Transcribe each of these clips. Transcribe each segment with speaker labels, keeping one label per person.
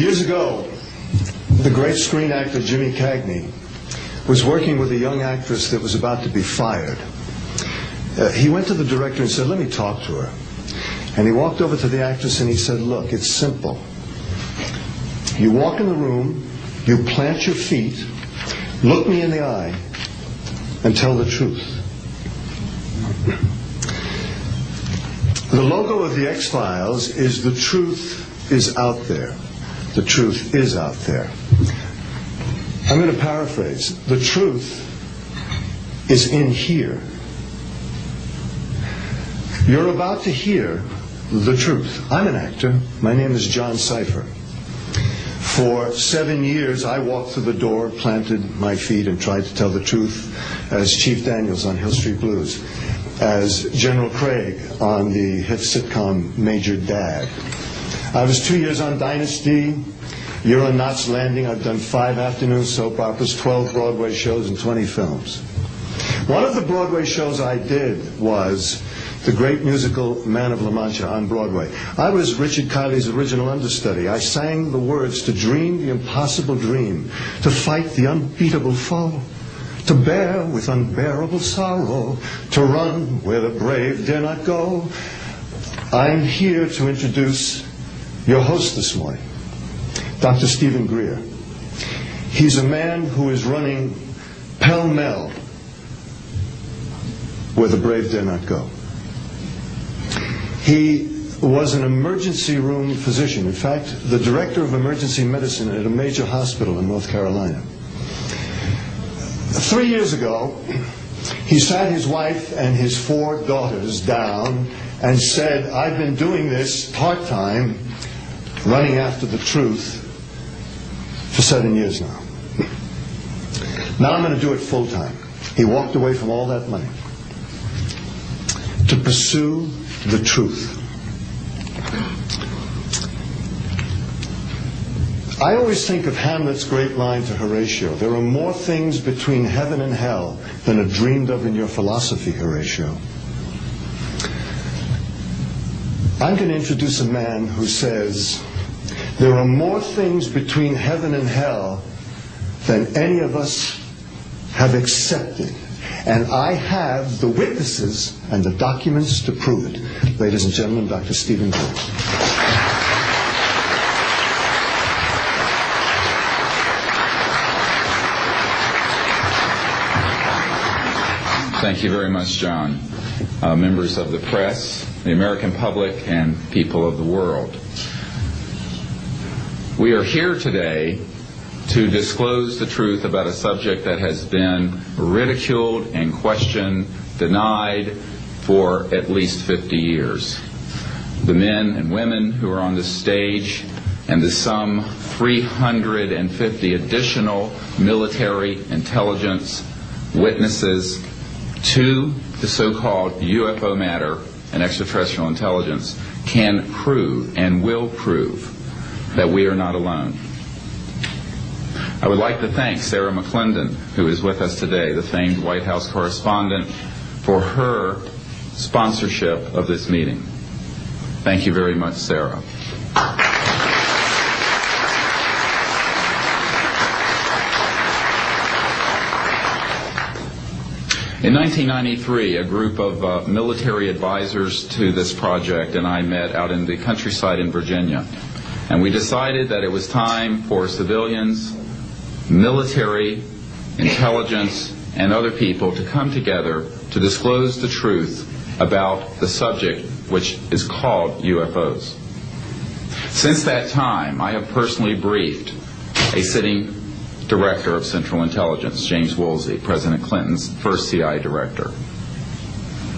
Speaker 1: Years ago, the great screen actor Jimmy Cagney was working with a young actress that was about to be fired. He went to the director and said, "Let me talk to her." And he walked over to the actress and he said, "Look, it's simple. You walk in the room, you plant your feet, look me in the eye, and tell the truth." The logo of the X-Files is "The truth is out there." The truth is out there. I'm going to paraphrase. The truth is in here. You're about to hear the truth. I'm an actor. My name is John Cipher. For 7 years, I walked through the door, planted my feet, and tried to tell the truth as Chief Daniels on Hill Street Blues, as General Craig on the hit sitcom Major Dad. I was 2 years on Dynasty. You're on Knots Landing. I've done 5 afternoon soap operas, 12 Broadway shows, and 20 films. One of the Broadway shows I did was the great musical Man of La Mancha on Broadway. I was Richard Kiley's original understudy. I sang the words to dream the impossible dream, to fight the unbeatable foe, to bear with unbearable sorrow, to run where the brave dare not go. I'm here to introduce your host this morning, Dr. Stephen Greer. He's a man who is running pell-mell where the brave dare not go. He was an emergency room physician. In fact, the director of emergency medicine at a major hospital in North Carolina. 3 years ago, he sat his wife and his 4 daughters down and said, "I've been doing this part-time, running after the truth, for 7 years now. Now I'm going to do it full-time." He walked away from all that money to pursue the truth. I always think of Hamlet's great line to Horatio, "There are more things between heaven and hell than are dreamed of in your philosophy, Horatio." I'm going to introduce a man who says, there are more things between heaven and hell than any of us have accepted. And I have the witnesses and the documents to prove it. Ladies and gentlemen, Dr. Stephen Greer.
Speaker 2: Thank you very much, John. Members of the press, the American public, and people of the world. We are here today to disclose the truth about a subject that has been ridiculed and questioned, denied for at least 50 years. The men and women who are on this stage and the some 350 additional military intelligence witnesses to the so-called UFO matter and extraterrestrial intelligence can prove and will prove that we are not alone. I would like to thank Sarah McClendon, who is with us today, the famed White House correspondent, for her sponsorship of this meeting. Thank you very much, Sarah. In 1993, a group of military advisors to this project and I met out in the countryside in Virginia. And we decided that it was time for civilians, military, intelligence, and other people to come together to disclose the truth about the subject which is called UFOs. Since that time, I have personally briefed a sitting director of Central Intelligence, James Woolsey, President Clinton's first CIA director.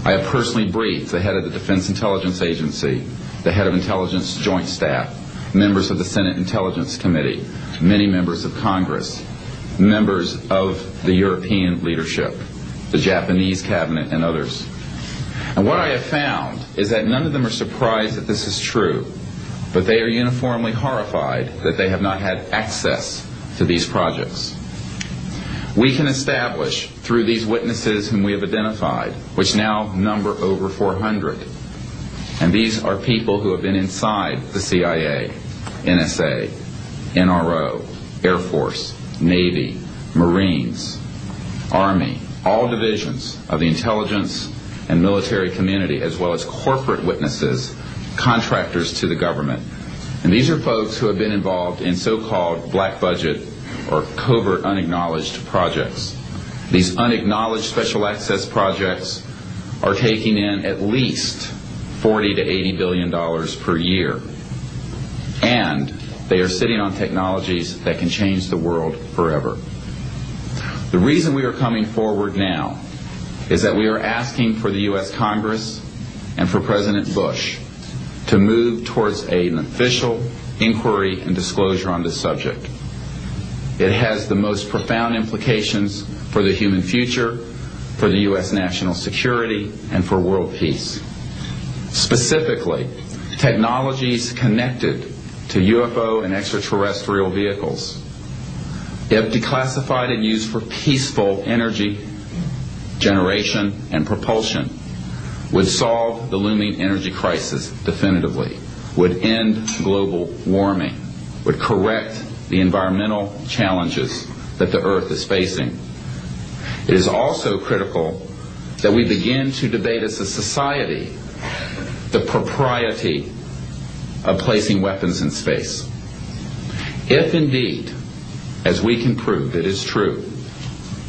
Speaker 2: I have personally briefed the head of the Defense Intelligence Agency, the head of Intelligence Joint Staff, members of the Senate Intelligence Committee, many members of Congress, members of the European leadership, the Japanese cabinet, and others. And what I have found is that none of them are surprised that this is true, but they are uniformly horrified that they have not had access to these projects. We can establish through these witnesses whom we have identified, which now number over 400, and these are people who have been inside the CIA, NSA, NRO, Air Force, Navy, Marines, Army, all divisions of the intelligence and military community, as well as corporate witnesses, contractors to the government. And these are folks who have been involved in so-called black budget or covert unacknowledged projects. These unacknowledged special access projects are taking in at least $40 to $80 billion per year. And they are sitting on technologies that can change the world forever. The reason we are coming forward now is that we are asking for the U.S. Congress and for President Bush to move towards an official inquiry and disclosure on this subject. It has the most profound implications for the human future, for the U.S. national security, and for world peace. Specifically, technologies connected to UFO and extraterrestrial vehicles, if declassified and used for peaceful energy generation and propulsion, would solve the looming energy crisis definitively, would end global warming, would correct the environmental challenges that the Earth is facing. It is also critical that we begin to debate as a society the propriety of placing weapons in space. If indeed, as we can prove, it is true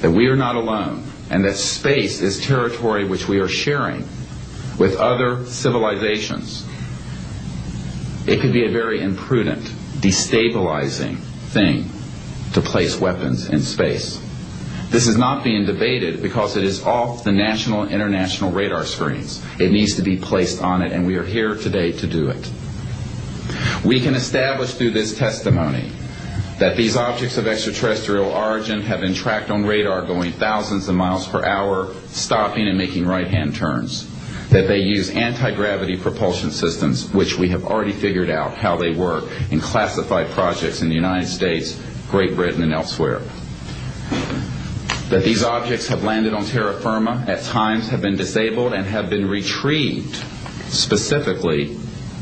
Speaker 2: that we are not alone and that space is territory which we are sharing with other civilizations, it could be a very imprudent, destabilizing thing to place weapons in space. This is not being debated because it is off the national and international radar screens. It needs to be placed on it, and we are here today to do it. We can establish through this testimony that these objects of extraterrestrial origin have been tracked on radar going thousands of miles per hour, stopping and making right-hand turns. That they use anti-gravity propulsion systems, which we have already figured out how they work in classified projects in the United States, Great Britain, and elsewhere. That these objects have landed on terra firma, at times have been disabled, and have been retrieved specifically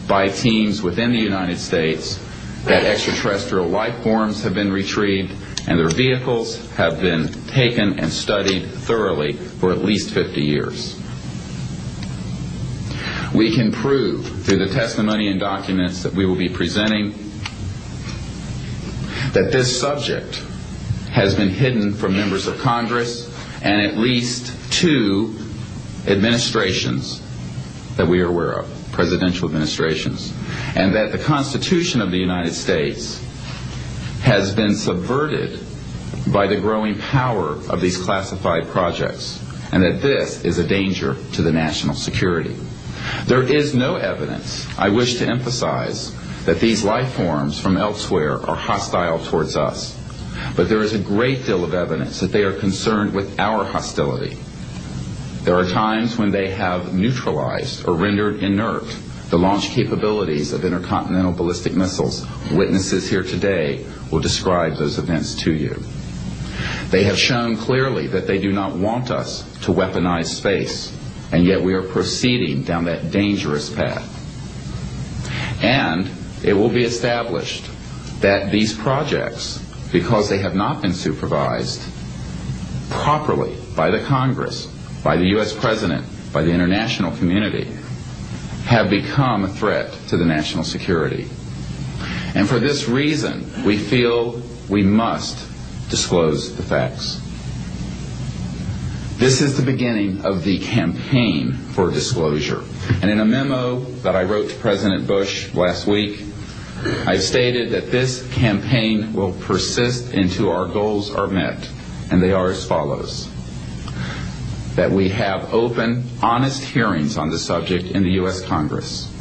Speaker 2: by teams within the United States, that extraterrestrial life forms have been retrieved, and their vehicles have been taken and studied thoroughly for at least 50 years. We can prove through the testimony and documents that we will be presenting that this subject has been hidden from members of Congress and at least 2 administrations that we are aware of, presidential administrations, and that the Constitution of the United States has been subverted by the growing power of these classified projects, and that this is a danger to the national security. There is no evidence, I wish to emphasize, that these life forms from elsewhere are hostile towards us. But there is a great deal of evidence that they are concerned with our hostility. There are times when they have neutralized or rendered inert the launch capabilities of intercontinental ballistic missiles. Witnesses here today will describe those events to you. They have shown clearly that they do not want us to weaponize space, and yet we are proceeding down that dangerous path. And it will be established that these projects, because they have not been supervised properly by the Congress, by the U.S. President, by the international community, have become a threat to the national security. And for this reason, we feel we must disclose the facts. This is the beginning of the campaign for disclosure. And in a memo that I wrote to President Bush last week, I've stated that this campaign will persist until our goals are met, and they are as follows. That we have open, honest hearings on the subject in the U.S. Congress.